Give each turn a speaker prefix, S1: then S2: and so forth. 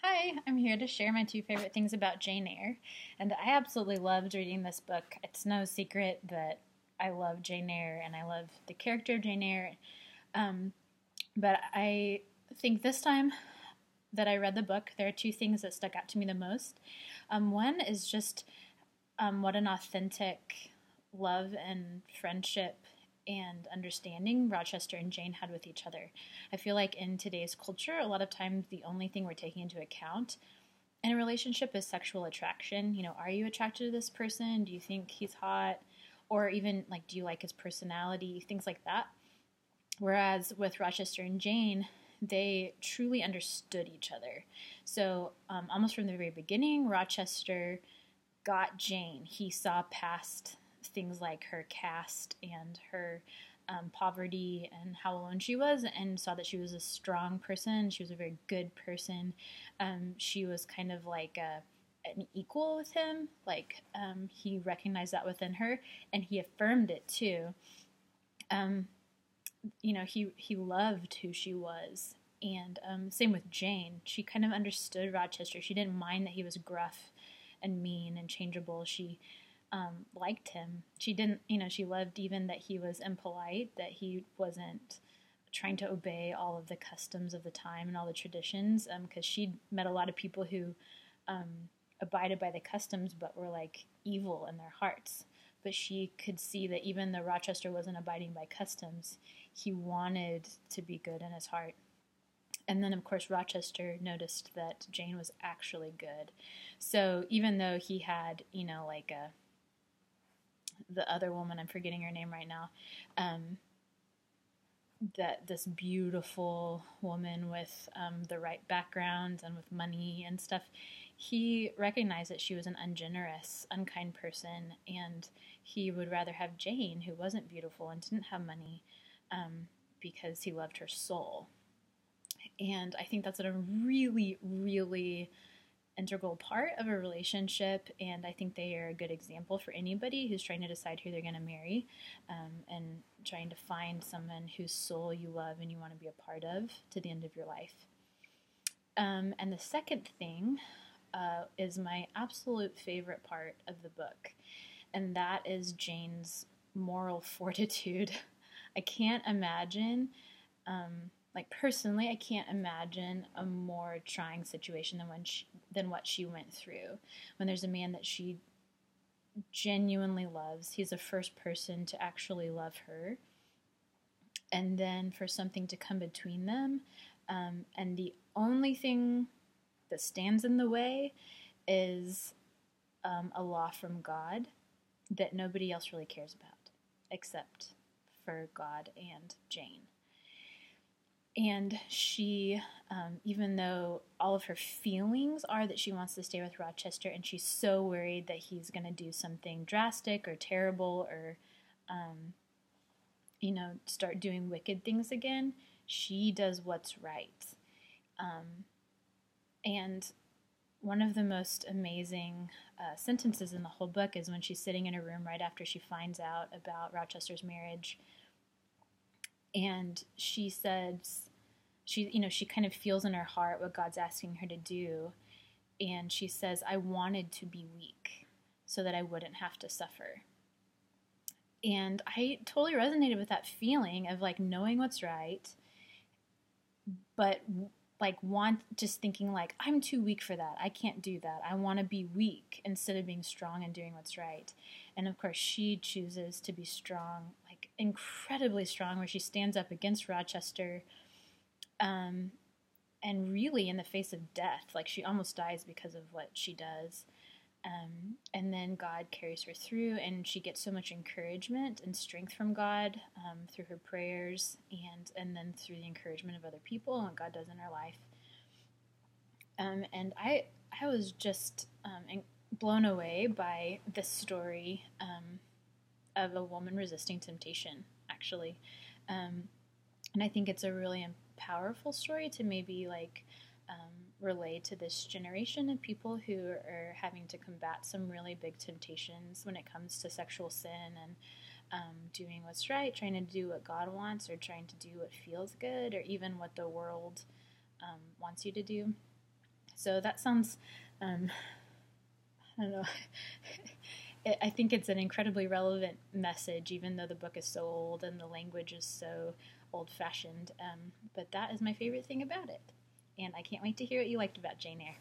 S1: Hi, I'm here to share my two favorite things about Jane Eyre. And I absolutely loved reading this book. It's no secret that I love Jane Eyre and I love the character of Jane Eyre. Um, but I think this time that I read the book, there are two things that stuck out to me the most. One is just what an authentic love and friendship and understanding Rochester and Jane had with each other. I feel like in today's culture, a lot of times the only thing we're taking into account in a relationship is sexual attraction. You know, are you attracted to this person? Do you think he's hot? Or even like, do you like his personality? Things like that. Whereas with Rochester and Jane, they truly understood each other. So almost from the very beginning, Rochester got Jane. He saw past things like her caste and her poverty and how alone she was, and saw that she was a strong person. She was a very good person. She was kind of like an equal with him. Like he recognized that within her, and he affirmed it too. Um, he loved who she was. And same with Jane. She kind of understood Rochester. She didn't mind that he was gruff and mean and changeable. She liked him. She didn't, she loved even that he was impolite, that he wasn't trying to obey all of the customs of the time and all the traditions, because she'd met a lot of people who abided by the customs but were like evil in their hearts. But she could see that even though Rochester wasn't abiding by customs, he wanted to be good in his heart. And then, of course, Rochester noticed that Jane was actually good. So even though he had, the other woman, I'm forgetting her name right now, that this beautiful woman with the right background and with money and stuff, he recognized that she was an ungenerous, unkind person, and he would rather have Jane, who wasn't beautiful and didn't have money, because he loved her soul. And I think that's a really, really integral part of a relationship, and I think they are a good example for anybody who's trying to decide who they're going to marry, and trying to find someone whose soul you love and you want to be a part of to the end of your life. And the second thing is my absolute favorite part of the book, and that is Jane's moral fortitude. I can't imagine personally, I can't imagine a more trying situation than what she went through. When there's a man that she genuinely loves, he's the first person to actually love her, and then for something to come between them, and the only thing that stands in the way is a law from God that nobody else really cares about except for God and Jane. And she, even though all of her feelings are that she wants to stay with Rochester, and she's so worried that he's going to do something drastic or terrible or, start doing wicked things again, she does what's right. And one of the most amazing sentences in the whole book is when she's sitting in her room right after she finds out about Rochester's marriage. And she says, she kind of feels in her heart what God's asking her to do. And she says, I wanted to be weak so that I wouldn't have to suffer. And I totally resonated with that feeling of like knowing what's right, but like just thinking like, I'm too weak for that. I can't do that. I want to be weak instead of being strong and doing what's right. And of course she chooses to be strong, like incredibly strong, where she stands up against Rochester, and really in the face of death. Like she almost dies because of what she does. And then God carries her through, and she gets so much encouragement and strength from God, through her prayers, and then through the encouragement of other people and God does in her life. And I was just blown away by this story of a woman resisting temptation, actually. And I think it's a really powerful story to maybe relate to this generation of people who are having to combat some really big temptations when it comes to sexual sin and doing what's right, trying to do what God wants, or trying to do what feels good, or even what the world wants you to do. So that sounds, I don't know, I think it's an incredibly relevant message, even though the book is so old and the language is so old-fashioned. But that is my favorite thing about it. And I can't wait to hear what you liked about Jane Eyre.